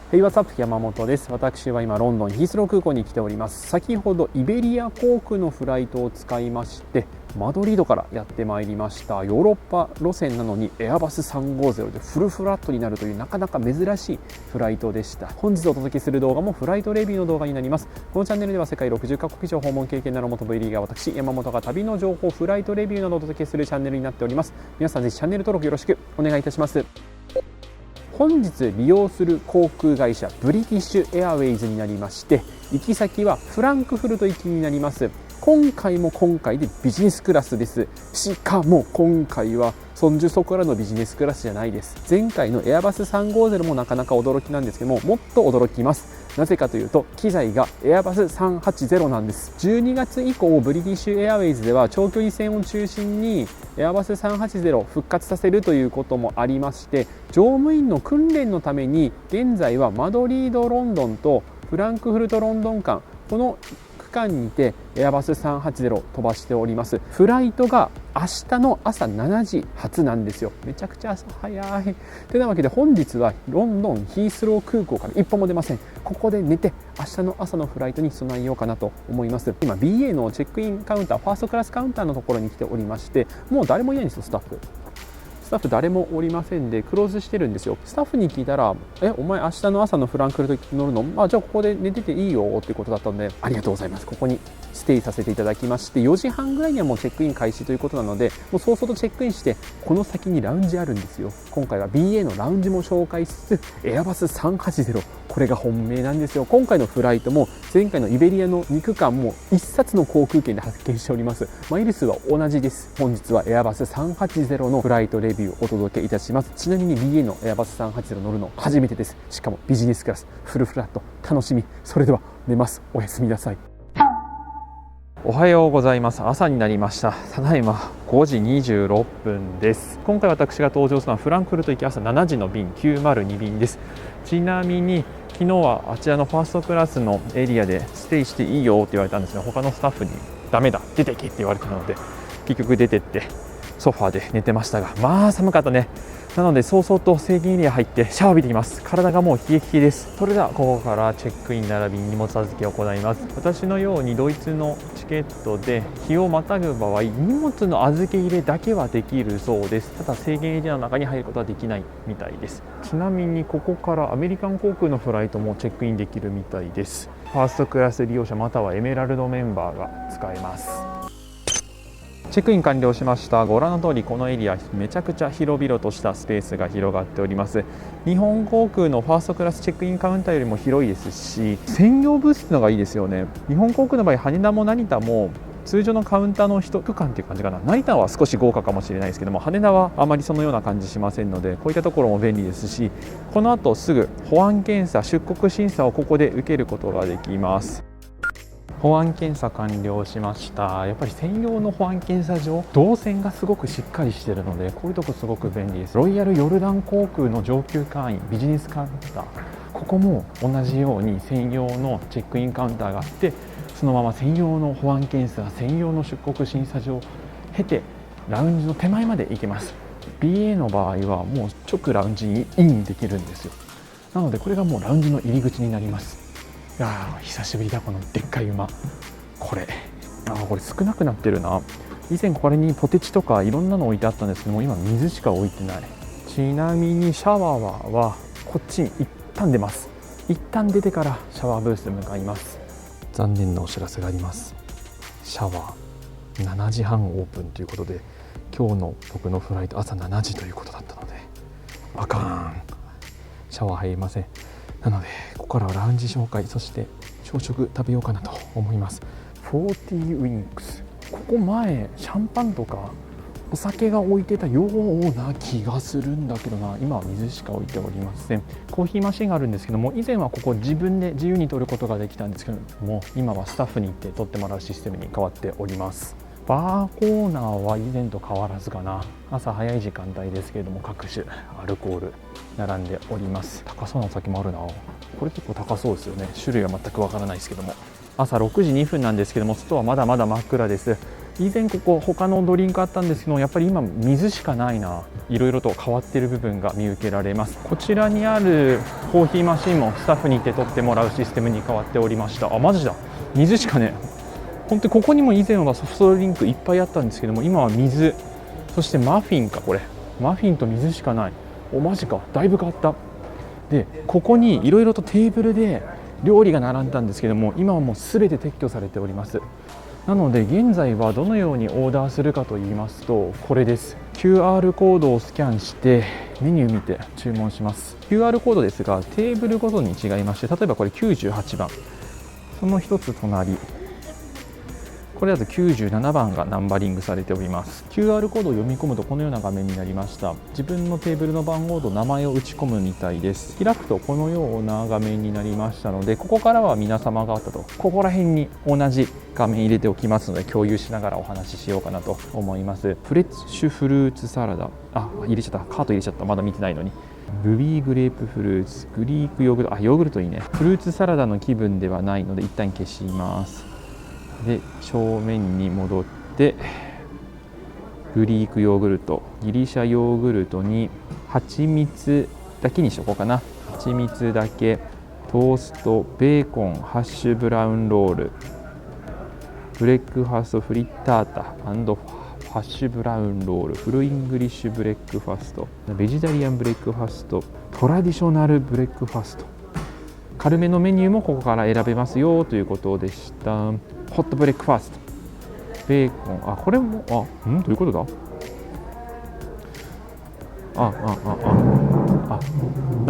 Hey, what's up? 山本です。私は今ロンドンヒースロー空港に来ております。先ほどイベリア航空のフライトを使いましてマドリードからやってまいりました。ヨーロッパ路線なのにエアバス350でフルフラットになるというなかなか珍しいフライトでした。本日お届けする動画もフライトレビューの動画になります。このチャンネルでは世界60カ国以上訪問経験のある元 V リーガー私山本が旅の情報、フライトレビューなどをお届けするチャンネルになっております。皆さんぜひチャンネル登録よろしくお願いいたします。本日利用する航空会社ブリティッシュエアウェイズになりまして、行き先はフランクフルト行きになります。今回でビジネスクラスです。しかも今回はソンジュソからのビジネスクラスじゃないです。前回のエアバス350もなかなか驚きなんですけども、もっと驚きます。なぜかというと機材がエアバス380なんです。12月以降ブリティッシュエアウェイズでは長距離線を中心にエアバス380を復活させるということもありまして、乗務員の訓練のために現在はマドリードロンドンとフランクフルトロンドン間、この区間にてエアバス380を飛ばしております。フライトが明日の朝7時発なんですよ。めちゃくちゃ朝早い。てなわけで本日はロンドンヒースロー空港から一歩も出ません。ここで寝て明日の朝のフライトに備えようかなと思います。今 BA のチェックインカウンター、ファーストクラスカウンターのところに来ておりまして、もう誰もいないんですよ。スタッフ誰もおりませんでクローズしてるんですよ。スタッフに聞いたらお前明日の朝のフランクフルト乗るの？じゃあここで寝てていいよっていうことだったので、ありがとうございます。ここにステイさせていただきまして、4時半ぐらいにはもうチェックイン開始ということなので、もう早々とチェックインして、この先にラウンジあるんですよ。今回は BA のラウンジも紹介しつつエアバス380、これが本命なんですよ。今回のフライトも前回のイベリアの2区間も1冊の航空券で発見しております。マイル数は同じです。本日はエアバス380のフライトレビューをお届けいたします。ちなみに BA のエアバス380乗るの初めてです。しかもビジネスクラスフルフラット、楽しみ。それでは寝ます。おやすみなさい。おはようございます。朝になりました。ただいま5時26分です。今回私が登場するのはフランクフルト行き朝7時の便902便です。ちなみに昨日はあちらのファーストクラスのエリアでステイしていいよって言われたんですが、他のスタッフにダメだ出てけって言われたので結局出てってソファーで寝てましたが、寒かったね。なので早々と制限エリア入ってシャワー浴びてきます。体がもう冷え冷えです。それではここからチェックイン並びに荷物預けを行います。私のようにドイツのチケットで日をまたぐ場合、荷物の預け入れだけはできるそうです。ただ制限エリアの中に入ることはできないみたいです。ちなみにここからアメリカン航空のフライトもチェックインできるみたいです。ファーストクラス利用者またはエメラルドメンバーが使えます。チェックイン完了しました。ご覧の通りこのエリアめちゃくちゃ広々としたスペースが広がっております。日本航空のファーストクラスチェックインカウンターよりも広いですし、専用ブースのがいいですよね。日本航空の場合羽田も成田も通常のカウンターの一区間っていう感じかな。成田は少し豪華かもしれないですけども、羽田はあまりそのような感じしませんので、こういったところも便利ですし、この後すぐ保安検査、出国審査をここで受けることができます。保安検査完了しました。やっぱり専用の保安検査場、動線がすごくしっかりしているので、こういうとこすごく便利です。ロイヤルヨルダン航空の上級会員ビジネスカウンター、ここも同じように専用のチェックインカウンターがあって、そのまま専用の保安検査、専用の出国審査場を経てラウンジの手前まで行けます。 BA の場合はもう直ラウンジにインできるんですよ。なのでこれがもうラウンジの入り口になります。いや久しぶりだ、このでっかい馬。これ少なくなってるな。以前これにポテチとかいろんなの置いてあったんですけども、今水しか置いてない。ちなみにシャワーはこっちに一旦出ます。一旦出てからシャワーブース向かいます。残念なお知らせがあります。シャワー7時半オープンということで、今日の僕のフライト朝7時ということだったのであかん、シャワー入りません。なのでここからはラウンジ紹介、そして朝食食べようかなと思います。40ウィンクス、ここ前シャンパンとかお酒が置いてたような気がするんだけどな。今は水しか置いておりません。コーヒーマシンがあるんですけども、以前はここ自分で自由に取ることができたんですけども、今はスタッフに行って取ってもらうシステムに変わっております。バーコーナーは以前と変わらずかな。朝早い時間帯ですけれども、各種アルコール並んでおります。高そうなお酒もあるな。これ結構高そうですよね。種類は全くわからないですけども、朝6時2分なんですけども、外はまだまだ真っ暗です。以前ここ他のドリンクあったんですけど、やっぱり今水しかないな。いろいろと変わっている部分が見受けられます。こちらにあるコーヒーマシンもスタッフに手取ってもらうシステムに変わっておりました。あ、マジだ、水しかね。本当にここにも以前はソフトドリンクいっぱいあったんですけども、今は水、そしてマフィンか、これマフィンと水しかない。お、マジか、だいぶ変わった。でここにいろいろとテーブルで料理が並んだんですけども、今はもうすべて撤去されております。なので現在はどのようにオーダーするかと言いますと、これです。 QR コードをスキャンしてメニュー見て注文します。 QR コードですがテーブルごとに違いまして、例えばこれ98番、その一つ隣、これだと97番がナンバリングされております。 QR コードを読み込むとこのような画面になりました。自分のテーブルの番号と名前を打ち込むみたいです。開くとこのような画面になりましたので、ここからは皆様方とここら辺に同じ画面入れておきますので、共有しながらお話ししようかなと思います。フレッシュフルーツサラダ、入れちゃった、カート入れちゃった、まだ見てないのに。ルビーグレープフルーツ、グリークヨーグルト、ヨーグルトいいね。フルーツサラダの気分ではないので一旦消します。で正面に戻って、グリークヨーグルト、ギリシャヨーグルトに蜂蜜だけにしとこうかな。蜂蜜だけ、トースト、ベーコン、ハッシュブラウンロール、ブレックファストフリッタータ&ハッシュブラウンロール、フルイングリッシュブレックファスト、ベジタリアンブレックファスト、トラディショナルブレックファスト。軽めのメニューもここから選べますよということでした。ホットブレックファースト、ベーコン、これも、どういうことだ。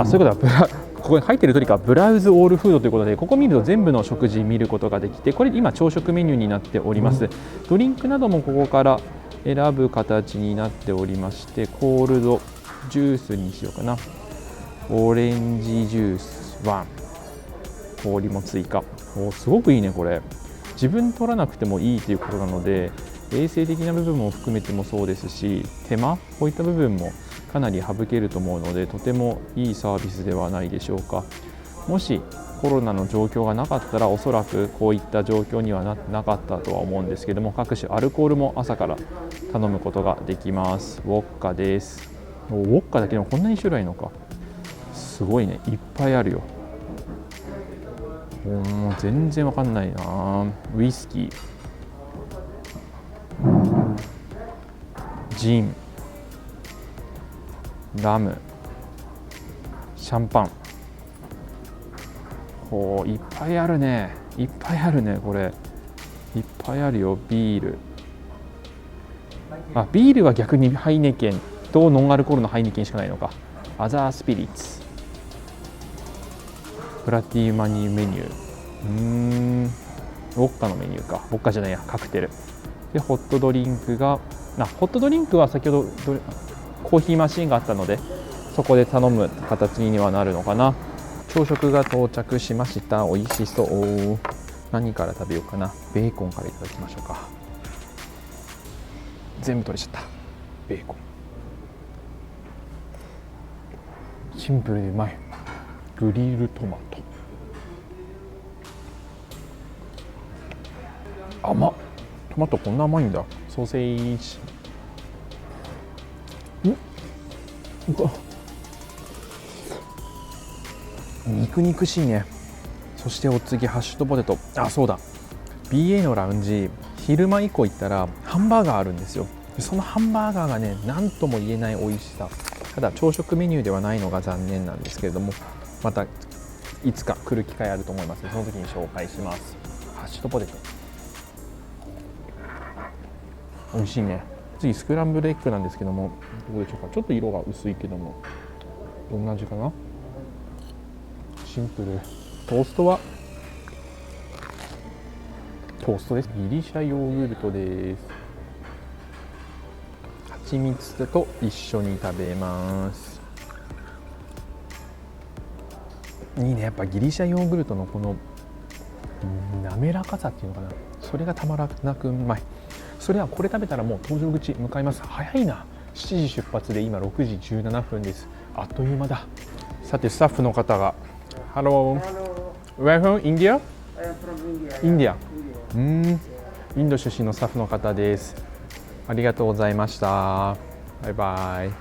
そういうことだ。ここに入っている通りか、ブラウズオールフードということで、ここ見ると全部の食事見ることができて、これ今朝食メニューになっております。ドリンクなどもここから選ぶ形になっておりまして、コールドジュースにしようかな。オレンジジュース1、氷も追加。すごくいいね。これ自分取らなくてもいいということなので、衛生的な部分も含めてもそうですし、手間、こういった部分もかなり省けると思うので、とてもいいサービスではないでしょうか。もしコロナの状況がなかったら、おそらくこういった状況にはなってなかったとは思うんですけども、各種アルコールも朝から頼むことができます。ウォッカです。ウォッカだけでもこんなに種類あるのか、すごいね、いっぱいあるよ。もう全然わかんないな。ウイスキー、ジン、ラム、シャンパン。いっぱいあるね。いっぱいあるね。これいっぱいあるよ。ビール、ビールは逆にハイネケンとノンアルコールのハイネケンしかないのか。アザースピリッツ、プラティマニメニュー、ウォッカのメニューか。ウォッカじゃないや、カクテルで、ホットドリンクが、ホットドリンクは先ほどコーヒーマシンがあったので、そこで頼む形にはなるのかな。朝食が到着しました。美味しそう。何から食べようかな。ベーコンからいただきましょうか。全部取れちゃった。ベーコンシンプルでうまい。グリルトマト、甘っ。トマトこんな甘いんだ。ソーセージ、肉々しいね。そしてお次ハッシュドポテト。そうだ、 BA のラウンジ、昼間以降行ったらハンバーガーあるんですよ。そのハンバーガーがね、何とも言えない美味しさ。ただ朝食メニューではないのが残念なんですけれども、またいつか来る機会あると思いますので、その時に紹介します。ハッシュドポテト美味しいね。次スクランブルエッグなんですけども、どうでしょうか。ちょっと色が薄いけども、どんな味かな。シンプル。トーストはトーストです。ギリシャヨーグルトです。蜂蜜と一緒に食べます。いいね。やっぱギリシャヨーグルトのこの滑らかさっていうのかな、それがたまらなくうまい。それはこれ食べたらもう搭乗口向かいます。早いな。7時出発で今6時17分です。あっという間だ。さてスタッフの方が Hello. Where from India? I am from India. India. インド出身のスタッフの方です。ありがとうございました。バイバイ。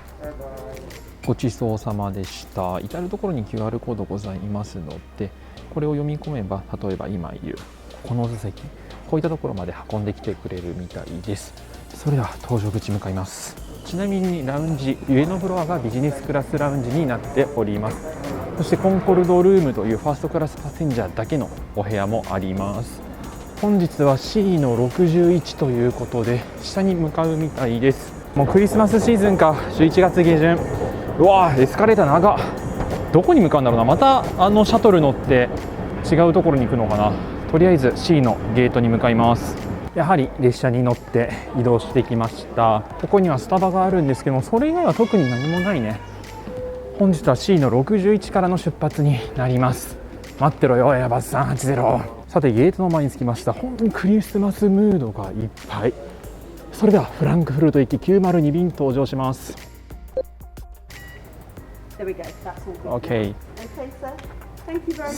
ごちそうさまでした。至る所に QR コードございますので、これを読み込めば、例えば今いるこの座席、こういったところまで運んできてくれるみたいです。それでは搭乗口向かいます。ちなみにラウンジ、上のフロアがビジネスクラスラウンジになっております。そしてコンコルドルームというファーストクラスパッセンジャーだけのお部屋もあります。本日は C の61ということで下に向かうみたいです。もうクリスマスシーズンか。11月下旬。うわー、エスカレーター長っ。どこに向かうんだろうな。またシャトル乗って違うところに行くのかな。とりあえず C のゲートに向かいます。やはり列車に乗って移動してきました。ここにはスタバがあるんですけども、それ以外は特に何もないね。本日は C の61からの出発になります。待ってろよ、エアバス380。さてゲートの前に着きました。本当にクリスマスムードがいっぱい。それではフランクフルト行き902便登場します。 OK。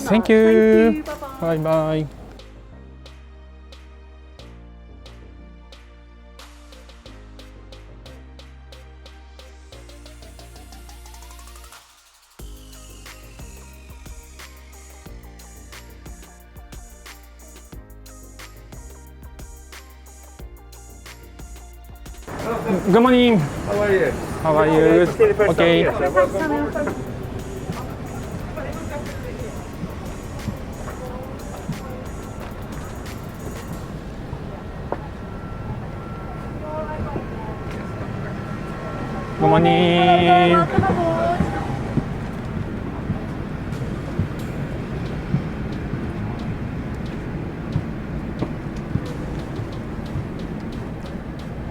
Thank you。 バイバイ。Good morning. How are you? How are you? Okay. Good morning.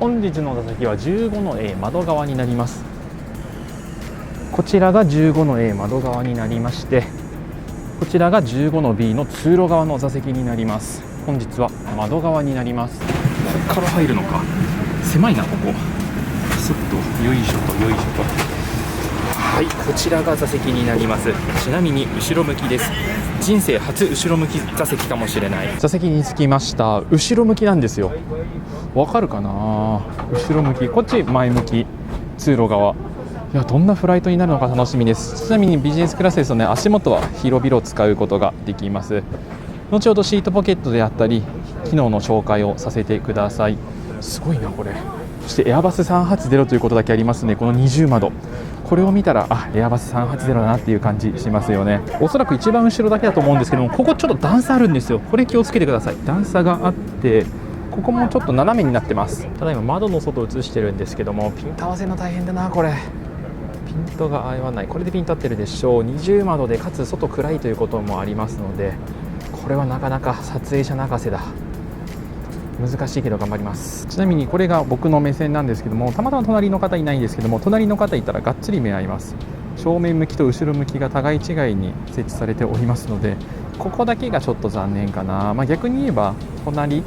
本日の座席は15の A 窓側になります。こちらが15の A 窓側になりまして、こちらが15の B の通路側の座席になります。本日は窓側になります。ここから入るのか。狭いなここ。スッとよいしょとよいしょと。はい、こちらが座席になります。ちなみに後ろ向きです。人生初後ろ向き座席かもしれない。座席に着きました。後ろ向きなんですよ。わかるかな。後ろ向き、こっち前向き、通路側。いや、どんなフライトになるのか楽しみです。ちなみにビジネスクラスですとね、足元は広々使うことができます。後ほどシートポケットであったり機能の紹介をさせてください。すごいなこれ。そしてエアバス380ということだけありますね。この二重窓、これを見たらエアバス380だなっていう感じしますよね。おそらく一番後ろだけだと思うんですけども、ここちょっと段差あるんですよ。これ気をつけてください。段差があって、ここもちょっと斜めになってます。ただ今窓の外を映してるんですけども、ピント合わせるの大変だなこれ。ピントが合わない。これでピント合ってるでしょう。二重窓でかつ外暗いということもありますので、これはなかなか撮影者泣かせだ。難しいけど頑張ります。ちなみにこれが僕の目線なんですけども、たまたま隣の方いないんですけども、隣の方いたらがっつり目合います。正面向きと後ろ向きが互い違いに設置されておりますので、ここだけがちょっと残念かな。逆に言えば隣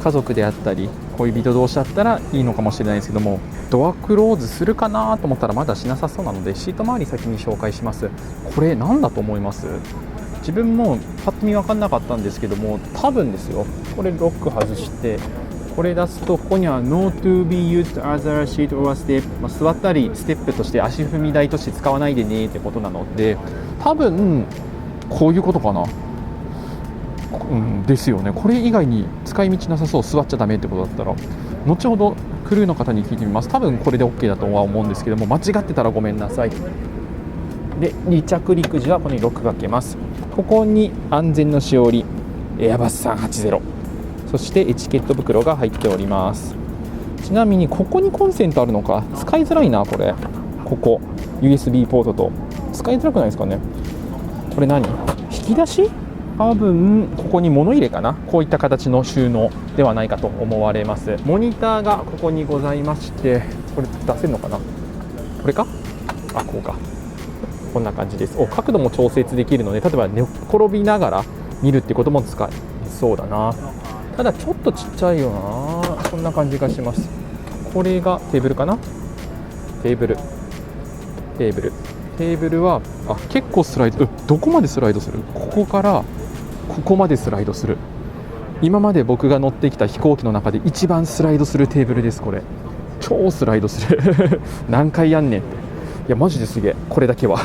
家族であったり恋人同士だったらいいのかもしれないですけども、ドアクローズするかなと思ったらまだしなさそうなので、シート周り先に紹介します。これ何だと思います？自分もパッと見分かんなかったんですけども、多分ですよ、これロック外してこれ出すと、ここには No to be used as a seat or step、座ったりステップとして足踏み台として使わないでねってことなので、多分こういうことかな。ですよね。これ以外に使い道なさそう。座っちゃダメってことだったら、後ほどクルーの方に聞いてみます。多分これで OK だとは思うんですけども、間違ってたらごめんなさい。で、離着陸時はここにロックが開けます。ここに安全のしおり、エアバス380、そしてエチケット袋が入っております。ちなみにここにコンセントあるのか使いづらいなこれ。ここ USB ポートと使いづらくないですかね。これ何、引き出し？多分ここに物入れかな。こういった形の収納ではないかと思われます。モニターがここにございまして、これ出せるのかな。これか、こうか。こんな感じです。角度も調節できるので、例えば寝っ転びながら見るってことも使えそうだな。ただちょっとちっちゃいよな。こんな感じがします。これがテーブルかな。テーブルは結構スライド、どこまでスライドする？ここからここまでスライドする。今まで僕が乗ってきた飛行機の中で一番スライドするテーブルです。これ超スライドする何回やんねんって。いやマジですげえ、これだけは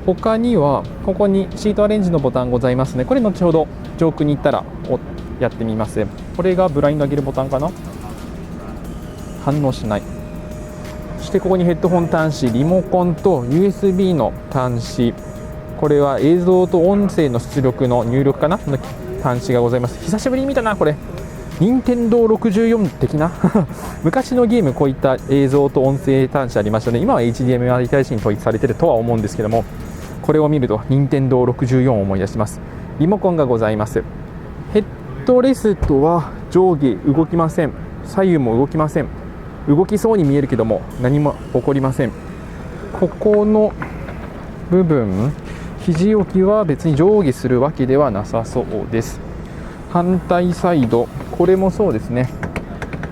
他にはここにシートアレンジのボタンございますね。これ後ほど上空に行ったらやってみます。これがブラインド上げるボタンかな。反応しない。そしてここにヘッドホン端子、リモコンと USB の端子、これは映像と音声の出力の入力かなの端子がございます。久しぶりに見たなこれ。任天堂64的な昔のゲームこういった映像と音声端子ありましたね。今は HDMI 対象に統一されているとは思うんですけども、これを見ると任天堂64を思い出します。リモコンがございます。ヘッドレストは上下動きません。左右も動きません。動きそうに見えるけども何も起こりません。ここの部分、肘置きは別に上下するわけではなさそうです。反対サイド、これもそうですね。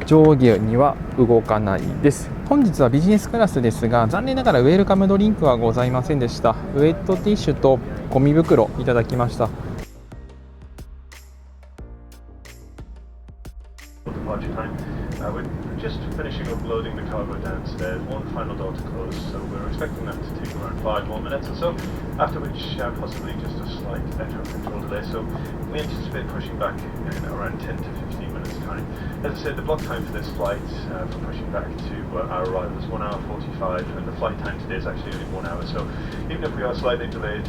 上下には動かないです。本日はビジネスクラスですが、残念ながらウェルカムドリンクはございませんでした。ウェットティッシュとゴミ袋いただきました。We're just finishing up loading the cargo downstairs. One final door to close, so we're expecting that to take around 5 more minutes or so, after which possibly just a slight air traffic control delay. So we anticipate pushing back in around 10 to 15 minutes time. As I said, the block time for this flight for pushing back to our arrival is 1 hour 45, and the flight time today is actually only 1 hour. So even if we are slightly delayed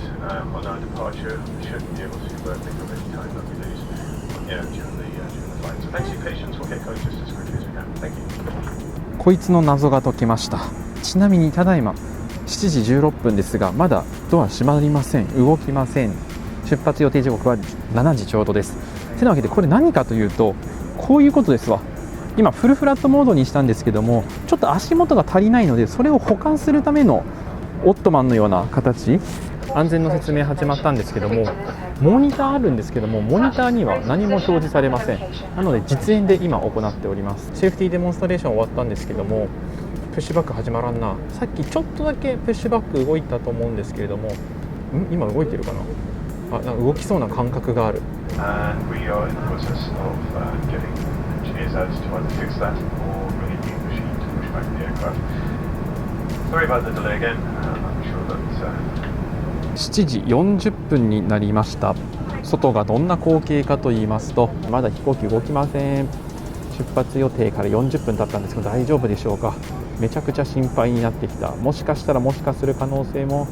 on our departure, we should be able to make up any time that we lose during the flight. So thanks for your patience. We'll get going just as quickly as we can. Thank you. こいつの謎が解けました。ちなみにただいま7時16分ですが、まだドア閉まりません。動きません。出発予定時刻は7時ちょうどです。てなわけでこれ何かというと、こういうことですわ。今フルフラットモードにしたんですけども、ちょっと足元が足りないので、それを補完するためのオットマンのような形。安全の説明始まったんですけども、モニターあるんですけども、モニターには何も表示されません。なので実演で今行っております。セーフティーデモンストレーション終わったんですけども、プッシュバック始まらんな。さっきちょっとだけプッシュバック動いたと思うんですけれども、今動いてるかな。なんか動きそうな感覚がある。7時40分になりました。外がどんな光景かと言いますと、まだ飛行機動きません。出発予定から40分経ったんですけど、大丈夫でしょうか。めちゃくちゃ心配になってきた。もしかする可能性も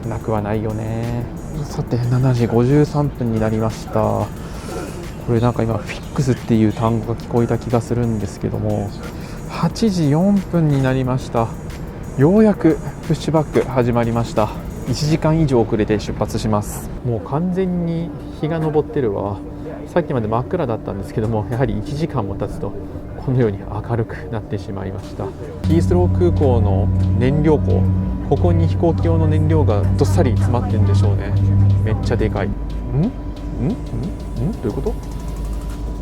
なくはないよね。さて7時53分になりました。これなんか今フィックスっていう単語が聞こえた気がするんですけども、8時4分になりました。ようやくプッシュバック始まりました。1時間以上遅れて出発します。もう完全に日が昇ってるわ。さっきまで真っ暗だったんですけども、やはり1時間も経つとこのように明るくなってしまいました。ヒースロー空港の燃料庫、ここに飛行機用の燃料がどっさり詰まってるんでしょうね。めっちゃでかい。どういうこと？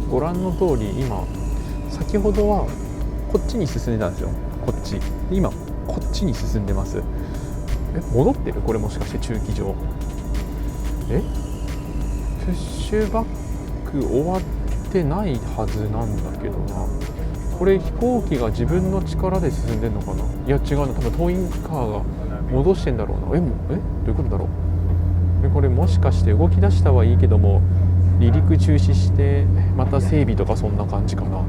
ご覧の通り、今先ほどはこっちに進んでたんですよ。こっちで今こっちに進んでます。戻ってる？これもしかして駐機場？プッシュバック終わってないはずなんだけどな。これ飛行機が自分の力で進んでるのかな。いや違うな、多分トーイングカーが戻してんだろうな。どういうことだろう。これもしかして動き出したはいいけども、離陸中止してまた整備とかそんな感じかな。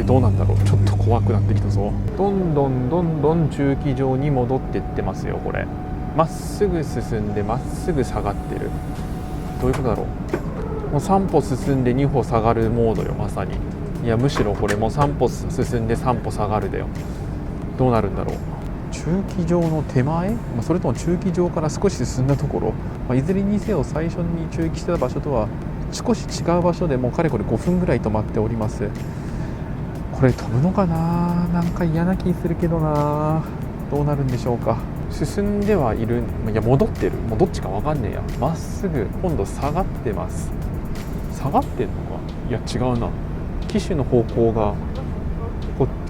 どうなんだろう。ちょっと怖くなってきたぞ。どんどん駐機場に戻ってってますよ。これまっすぐ進んでまっすぐ下がってる。どういうことだろう。もう3歩進んで2歩下がるモードよ、まさに。いやむしろこれもう3歩進んで3歩下がるだよ。どうなるんだろう。駐機場の手前、それとも駐機場から少し進んだところ、いずれにせよ最初に駐機してた場所とは少し違う場所でもうかれこれ5分ぐらい止まっております。これ飛ぶのかな。なんか嫌な気するけどな。どうなるんでしょうか。進んではいる。いや戻ってる。もうどっちか分かんねえや。まっすぐ今度下がってます。下がってんのか。いや違うな。機種の方向が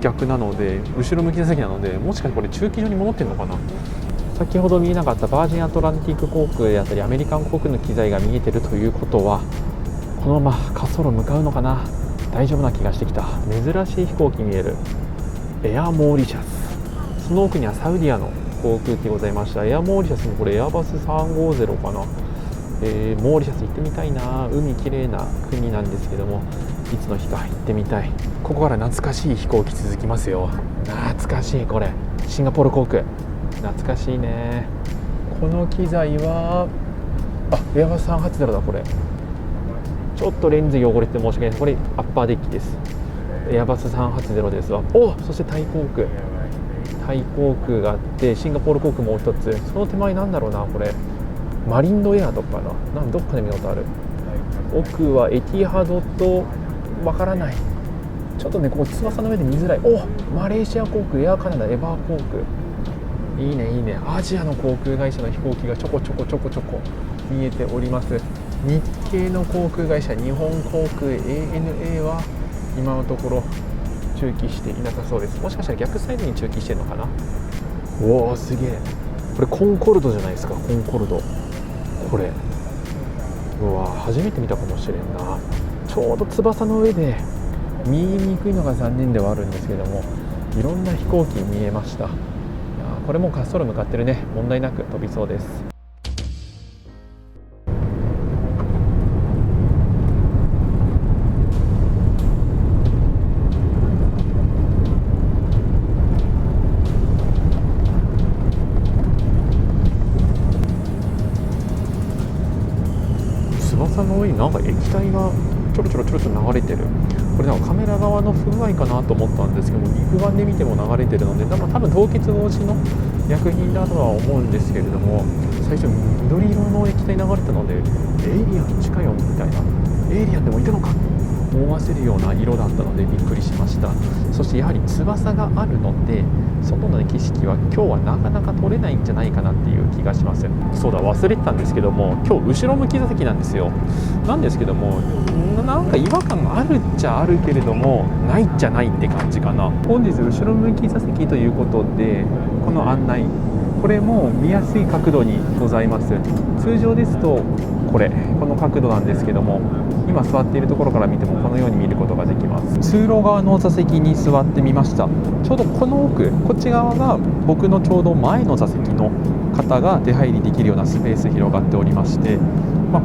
逆なので、後ろ向きな席なので、もしかしてこれ駐機場に戻ってんのかな。先ほど見えなかったバージンアトランティック航空であったりアメリカン航空の機材が見えてるということは、このまま滑走路向かうのかな。大丈夫な気がしてきた。珍しい飛行機見える。エアモーリシャス、その奥にはサウディアの航空機ございました。エアモーリシャスのこれエアバス350かな。モーリシャス行ってみたいな。海きれいな国なんですけども、いつの日か行ってみたい。ここから懐かしい飛行機続きますよ。懐かしい。これシンガポール航空、懐かしいね。この機材はエアバス380だ。これちょっとレンズ汚れて申し訳ないです。これアッパーデッキです。エアバス380ですわ。そしてタイ航空があって、シンガポール航空もう一つ。その手前なんだろうな、これマリンドエアとかな、どっかで見たことある。奥はエティハドとわからない。ちょっとね、ここ翼の上で見づらい。マレーシア航空、エアカナダ、エバー航空、いいねいいね。アジアの航空会社の飛行機がちょこちょこ見えております。日系の航空会社、日本航空 ANA は今のところ駐機していなさそうです。もしかしたら逆サイドに駐機してるのかな。すげえ。これコンコルドじゃないですか。コンコルド、これ初めて見たかもしれんな。ちょうど翼の上で見えにくいのが残念ではあるんですけども、いろんな飛行機見えました。これも滑走路向かってるね。問題なく飛びそうです。翼の上になんか液体がちょろちょろ流れてる。これなんかカメラ側の不具合かなと思ったんですけども、肉眼で見ても流れてるので、多分凍結防止の薬品だとは思うんですけれども、最初緑色の液体流れたのでエイリアン近いよみたいな、エイリアンでもいたのか思わせるような色だったのでびっくりしました。そしてやはり翼があるので、外の景色は今日はなかなか撮れないんじゃないかなっていう気がします。そうだ、忘れてたんですけども、今日後ろ向き座席なんですよ。なんですけども、なんか違和感があるっちゃあるけれどもないっちゃないって感じかな。本日後ろ向き座席ということで、この案内、これも見やすい角度にございます。通常ですとこの角度なんですけども、今座っているところから見てもこのように見ることができます。通路側の座席に座ってみました。ちょうどこの奥、こっち側が僕のちょうど前の座席の方が出入りできるようなスペース広がっておりまして、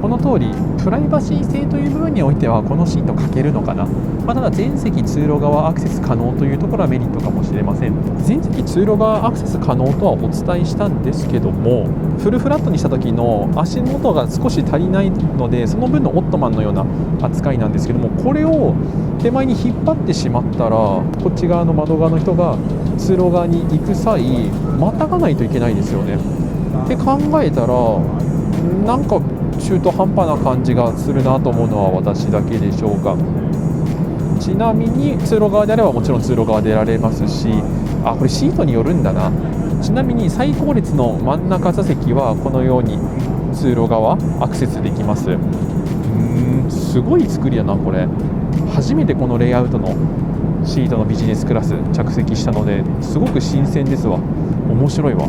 この通りプライバシー性という部分においてはこのシートかけるのかな。ただ全席通路側アクセス可能というところはメリットかもしれません。全席通路側アクセス可能とはお伝えしたんですけども、フルフラットにした時の足元が少し足りないので、その分のオットマンのような扱いなんですけども、これを手前に引っ張ってしまったら、こっち側の窓側の人が通路側に行く際またがないといけないですよね。って考えたらなんか中途半端な感じがするなと思うのは私だけでしょうか。ちなみに通路側であればもちろん通路側で出られますし、これシートによるんだな。ちなみに最後列の真ん中座席はこのように通路側アクセスできます。すごい作りだな。これ初めてこのレイアウトのシートのビジネスクラス着席したのですごく新鮮ですわ。面白いわ。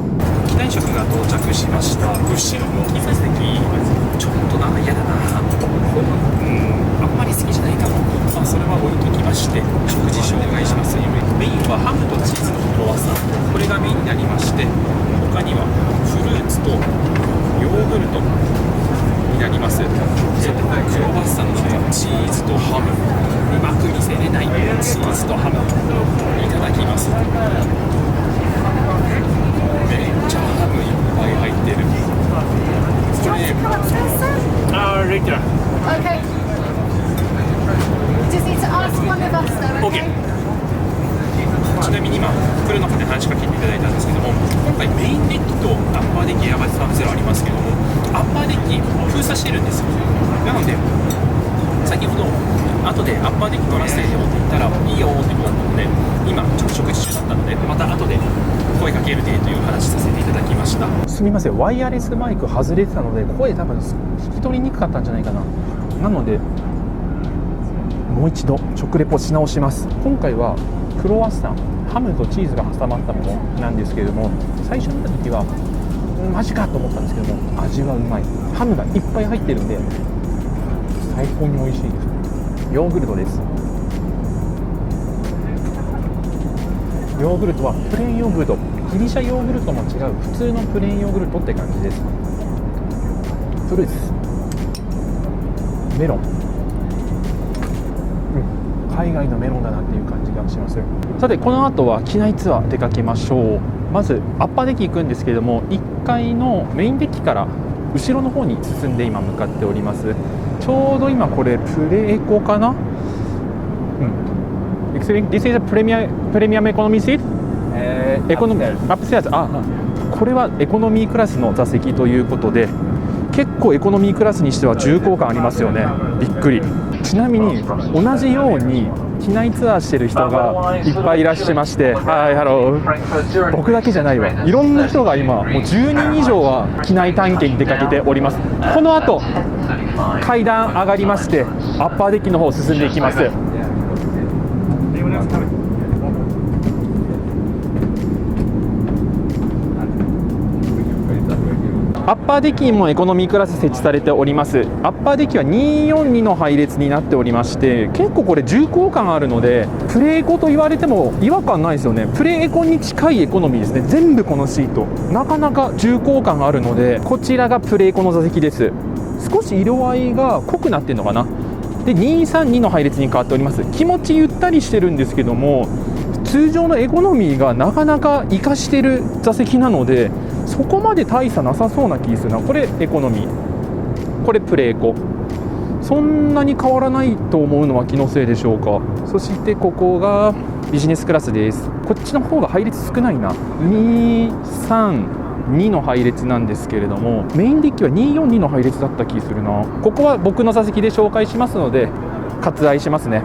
機内食が到着しました。後ろ向き座席ちょっとなんか嫌だな。あんまり好きじゃないかも。それは置いときまして、食事紹介します。メインはハムとチーズのクロワッサン、これがメインになりまして、他にはフルーツとヨーグルトになります。でクロワッサンのチーズとハム、うまく見せれないチーズとハムいただきます。めっちゃハムいっぱい入ってる。これregular. Okay. Just need to ask one of us though. Okay. ちなみに今来る中で話しかけていただいたんですけども、今回メインデッキとアッパーデッキエアバス30ありますけども、アッパーデッキ封鎖してるんですよ。なので先ほど後でアッパーデッキ取らせてよって言ったらいいよってことだったので、今ちょっと食事中だったのでまた後で声かけるねという話させていただきました。すみません、ワイヤレスマイク外れてたので声多分聞き取りにくかったんじゃないかな。なのでもう一度食レポし直します。今回はクロワッサン、ハムとチーズが挟まったものなんですけれども、最初見た時はマジかと思ったんですけども、味はうまい。ハムがいっぱい入ってるんで最高に美味しいです。ヨーグルトです。ヨーグルトはプレーンヨーグルト、ギリシャヨーグルトも違う普通のプレーンヨーグルトって感じです。フルーツ、メロン、海外のメロンだなっていう感じがします。さてこの後は機内ツアー出かけましょう。まずアッパーデッキ行くんですけれども、1階のメインデッキから後ろの方に進んで今向かっております。ちょうど今これプレエコかな。This is a premium economy seat? エコノミーアップステアーズ。これはエコノミークラスの座席ということで、結構エコノミークラスにしては重厚感ありますよね。びっくり。ちなみに同じように機内ツアーしてる人がいっぱいいらっしゃいまして、はい、ハロー。僕だけじゃないわ。いろんな人が今もう10人以上は機内探検に出かけております。この後階段上がりましてアッパーデッキの方進んでいきます。アッパーデッキにもエコノミークラス設置されております。アッパーデッキは242の配列になっておりまして、結構これ重厚感あるのでプレエコと言われても違和感ないですよね。プレエコに近いエコノミーですね。全部このシートなかなか重厚感があるので、こちらがプレエコの座席です。少し色合いが濃くなってるのかな。で232の配列に変わっております。気持ちゆったりしてるんですけども、通常のエコノミーがなかなか活かしてる座席なので、そこまで大差なさそうな気がするな。これエコノミー、これプレエコ、そんなに変わらないと思うのは気のせいでしょうか。そしてここがビジネスクラスです。こっちの方が配列少ないな。232の配列なんですけれども、メインデッキは242の配列だった気するな。ここは僕の座席で紹介しますので割愛しますね。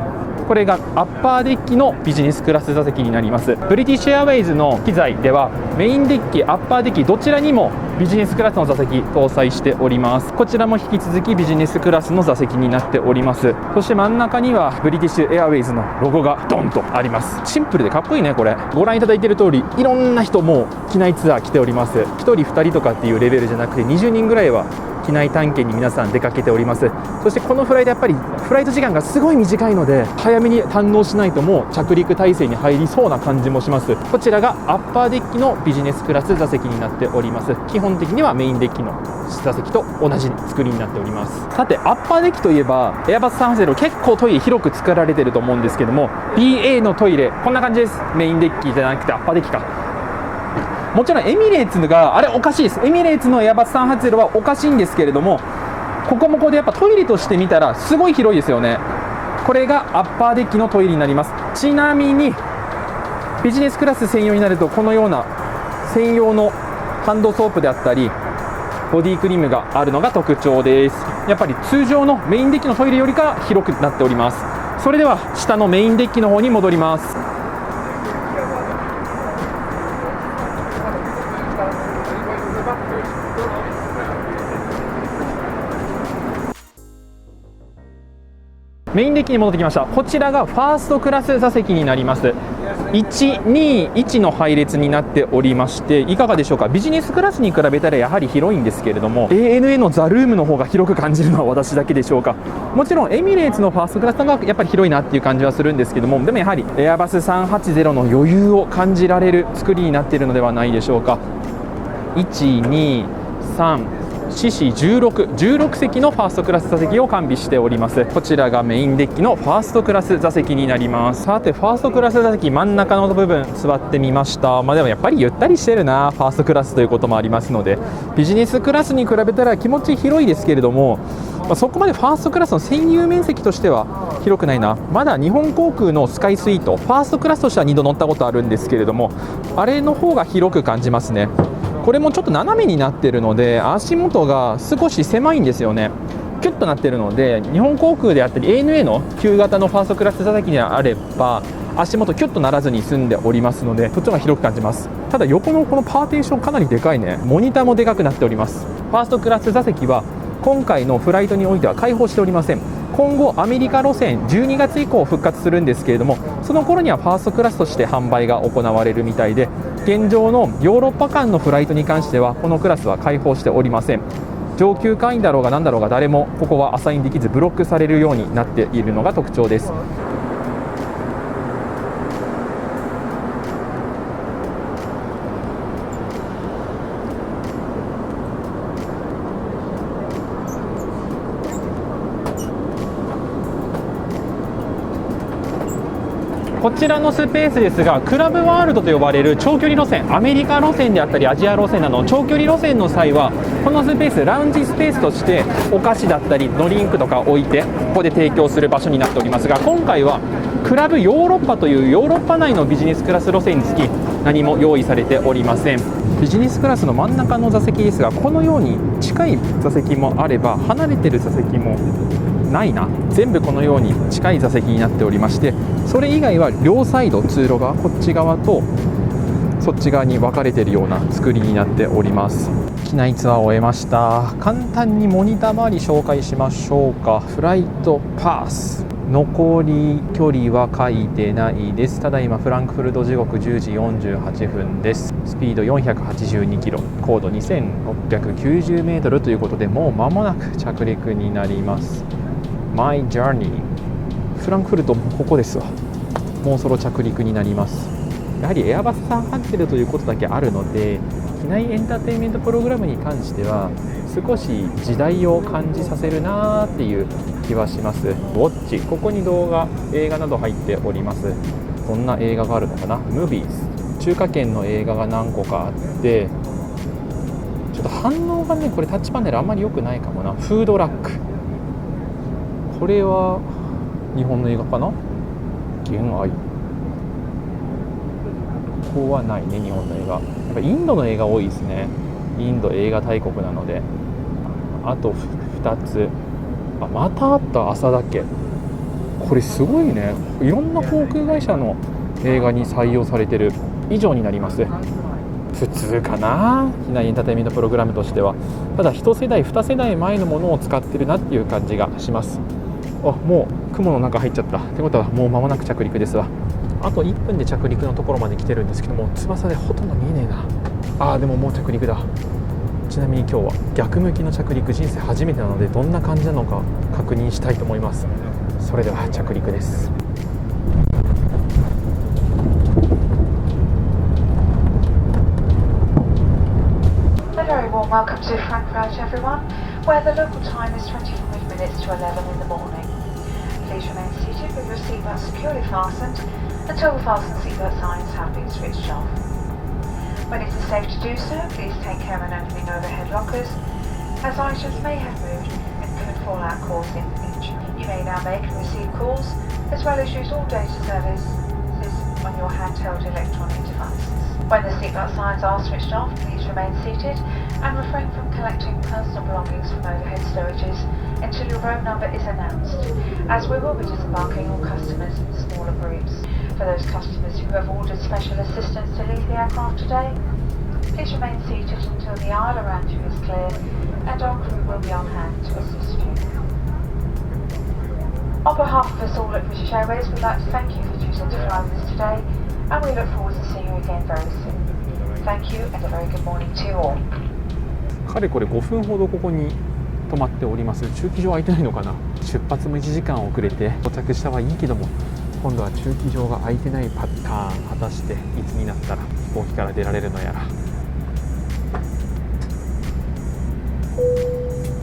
これがアッパーデッキのビジネスクラス座席になります。ブリティッシュエアウェイズの機材ではメインデッキ、アッパーデッキどちらにもビジネスクラスの座席搭載しております。こちらも引き続きビジネスクラスの座席になっております。そして真ん中にはブリティッシュエアウェイズのロゴがドンとあります。シンプルでかっこいいね。これご覧いただいている通り、いろんな人も機内ツアー来ております。1人2人とかっていうレベルじゃなくて20人ぐらいは機内探検に皆さん出かけております。そしてこのフライトやっぱりフライト時間がすごい短いので、早めに堪能しないともう着陸態勢に入りそうな感じもします。こちらがアッパーデッキのビジネスクラス座席になっております。基本的にはメインデッキの座席と同じ作りになっております。さてアッパーデッキといえばエアバス380結構トイレ広く作られていると思うんですけども、 BA のトイレこんな感じです。メインデッキじゃなくてアッパーデッキか。もちろんエミレーツがあれおかしいです。エミレーツのエアバス380はおかしいんですけれども、ここもここでやっぱトイレとして見たらすごい広いですよね。これがアッパーデッキのトイレになります。ちなみにビジネスクラス専用になるとこのような専用のハンドソープであったりボディクリームがあるのが特徴です。やっぱり通常のメインデッキのトイレよりか広くなっております。それでは下のメインデッキの方に戻ります。メインデッキに戻ってきました。こちらがファーストクラス座席になります。121の配列になっておりまして、いかがでしょうか。ビジネスクラスに比べたらやはり広いんですけれども、 ANA のザルームの方が広く感じるのは私だけでしょうか。もちろんエミレーツのファーストクラスがやっぱり広いなっていう感じはするんですけども、でもやはりエアバス380の余裕を感じられる作りになっているのではないでしょうか。123四肢16席のファーストクラス座席を完備しております。こちらがメインデッキのファーストクラス座席になります。さてファーストクラス座席真ん中の部分座ってみました。でもやっぱりゆったりしてるな。ファーストクラスということもありますので、ビジネスクラスに比べたら気持ち広いですけれども、そこまでファーストクラスの占有面積としては広くないな。まだ日本航空のスカイスイートファーストクラスとしては2度乗ったことあるんですけれども、あれの方が広く感じますね。これもちょっと斜めになっているので足元が少し狭いんですよね。キュッとなっているので、日本航空であったり ANA の旧型のファーストクラス座席であれば足元キュッとならずに済んでおりますので、そっちが広く感じます。ただ横のこのパーテーションかなりでかいね。モニターもでかくなっております。ファーストクラス座席は今回のフライトにおいては開放しておりません。今後アメリカ路線12月以降復活するんですけれども、その頃にはファーストクラスとして販売が行われるみたいで、現状のヨーロッパ間のフライトに関してはこのクラスは開放しておりません。上級会員だろうが何だろうが誰もここはアサインできずブロックされるようになっているのが特徴です。こちらのスペースですが、クラブワールドと呼ばれる長距離路線、アメリカ路線であったりアジア路線などの長距離路線の際は、このスペースラウンジスペースとしてお菓子だったりドリンクとか置いてここで提供する場所になっておりますが、今回はクラブヨーロッパというヨーロッパ内のビジネスクラス路線につき何も用意されておりません。ビジネスクラスの真ん中の座席ですが、このように近い座席もあれば離れてる座席もないな、全部このように近い座席になっておりまして、それ以外は両サイド通路側、こっち側とそっち側に分かれているような作りになっております。機内ツアーを終えました。簡単にモニター周り紹介しましょうか。フライトパス、残り距離は書いてないです。ただいまフランクフルト時刻10時48分です。スピード482キロ、高度2690メートルということで、もう間もなく着陸になります。My Journey、 フランクフルトもここですわ。もうそろ着陸になります。やはりエアバス380ということだけあるので、機内エンターテインメントプログラムに関しては少し時代を感じさせるなーっていう気はします。ウォッチ、ここに動画、映画など入っております。どんな映画があるのかな。ムービーズ、中華圏の映画が何個かあって、ちょっと反応がね、これタッチパネルあんまり良くないかもな。フードラック、これは日本の映画かな。現愛、ここはないね、日本の映画。やっぱインドの映画多いですね。インド映画大国なので。あと2つ、またあった、朝だけ。これすごいね、いろんな航空会社の映画に採用されてる以上になります。普通かな、機内エンターテインメントプログラムとしては。ただ1世代2世代前のものを使ってるなっていう感じがします。もう雲の中入っちゃったってことは、もう間もなく着陸ですわ。あと1分で着陸のところまで来てるんですけども、翼でほとんど見えねえな。でももう着陸だ。ちなみに今日は逆向きの着陸、人生初めてなのでどんな感じなのか確認したいと思います。それでは着陸です。A very warm welcome to Frankfurt, everyone, where the local time is 25 minutes to 11 in the morning. Please remain seated with your seatbelt securely fastened until the fasten seatbelt signs have been switched off. When it is safe to do so, please take care when opening overhead lockers, as items may have moved and could fall out, causing injury. You may now make and receive calls, as well as use all data services on your handheld electronic devices. When the seatbelt signs are switched off, please remain seated and refrain from collecting personal belongings from overhead storages until your row number is announced, as we will be disembarking all customers in smaller groups. For those customers who have ordered special assistance to leave the aircraft today, please remain seated until the aisle around you is clear, and our crew will be on hand to assist you. On behalf of us all at British Airways, we'd like to thank you for choosing to fly with us today, and we look forward to seeing you again very soon. Thank you, and a very good morning to you all. かれこれ5分ほどここに止まっております。中期場空いてないのかな。出発も1時間遅れて到着したはいいけども、今度は中期場が空いてないパターン、果たしていつになったら飛行機から出られるのやら。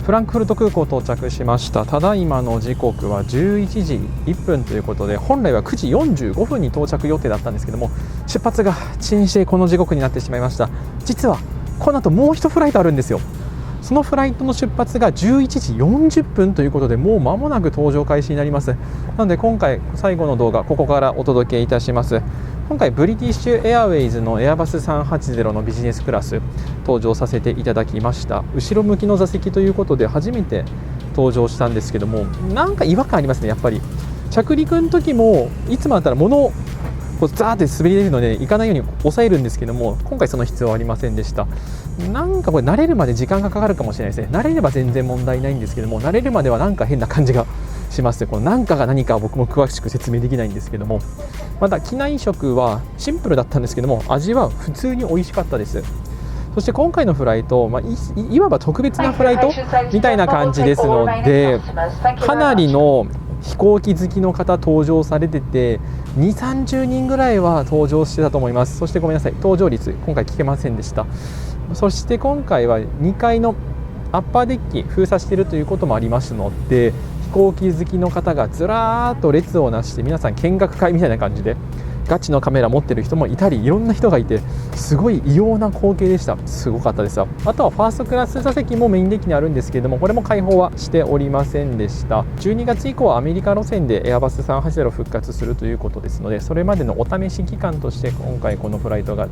フランクフルト空港到着しました。ただいまの時刻は11時1分ということで、本来は9時45分に到着予定だったんですけども、出発が遅延してこの時刻になってしまいました。実はこの後もう1フライトあるんですよ。そのフライトの出発が11時40分ということで、もう間もなく搭乗開始になります。なので今回最後の動画ここからお届けいたします。今回ブリティッシュエアウェイズのエアバス380のビジネスクラス登場させていただきました。後ろ向きの座席ということで初めて登場したんですけども、なんか違和感ありますね。やっぱり着陸の時もいつもだったら物をこうザーって滑り出るので行かないように抑えるんですけども、今回その必要はありませんでした。なんかこれ慣れるまで時間がかかるかもしれないですね。慣れれば全然問題ないんですけども、慣れるまではなんか変な感じがします。この何かが何かは僕も詳しく説明できないんですけども、また機内食はシンプルだったんですけども、味は普通に美味しかったです。そして今回のフライト、いわば特別なフライトみたいな感じですので、かなりの飛行機好きの方登場されてて、2、30人ぐらいは登場してたと思います。そしてごめんなさい、搭乗率今回聞けませんでした。そして今回は2階のアッパーデッキ封鎖しているということもありますので、飛行機好きの方がずらーっと列をなして、皆さん見学会みたいな感じでガチのカメラ持ってる人もいたり、いろんな人がいて、すごい異様な光景でした。すごかったです。あとはファーストクラス座席もメインデッキにあるんですけれども、これも開放はしておりませんでした。12月以降はアメリカ路線でエアバス380復活するということですので、それまでのお試し期間として今回このフライトが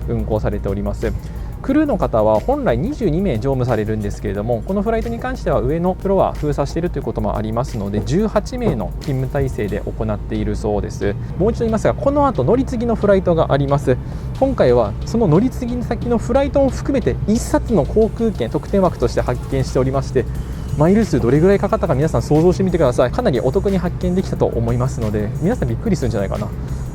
運航されております。クルーの方は本来22名乗務されるんですけれども、このフライトに関しては上のフロア封鎖しているということもありますので、18名の勤務体制で行っているそうです。もう一度言いますが、この後乗り継ぎのフライトがあります。今回はその乗り継ぎ先のフライトを含めて1冊の航空券特典枠として発見しておりまして、マイル数どれぐらいかかったか皆さん想像してみてください。かなりお得に発見できたと思いますので、皆さんびっくりするんじゃないかな、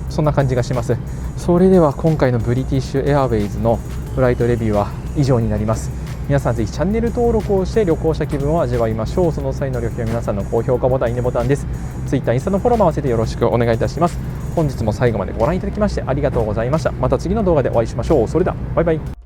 そんな感じがします。それでは今回のブリティッシュエアウェイズのフライトレビューは以上になります。皆さんぜひチャンネル登録をして旅行者気分を味わいましょう。その際の旅費は皆さんの高評価ボタン、いいねボタンです。Twitter、インスタのフォローも合わせてよろしくお願いいたします。本日も最後までご覧いただきましてありがとうございました。また次の動画でお会いしましょう。それではバイバイ。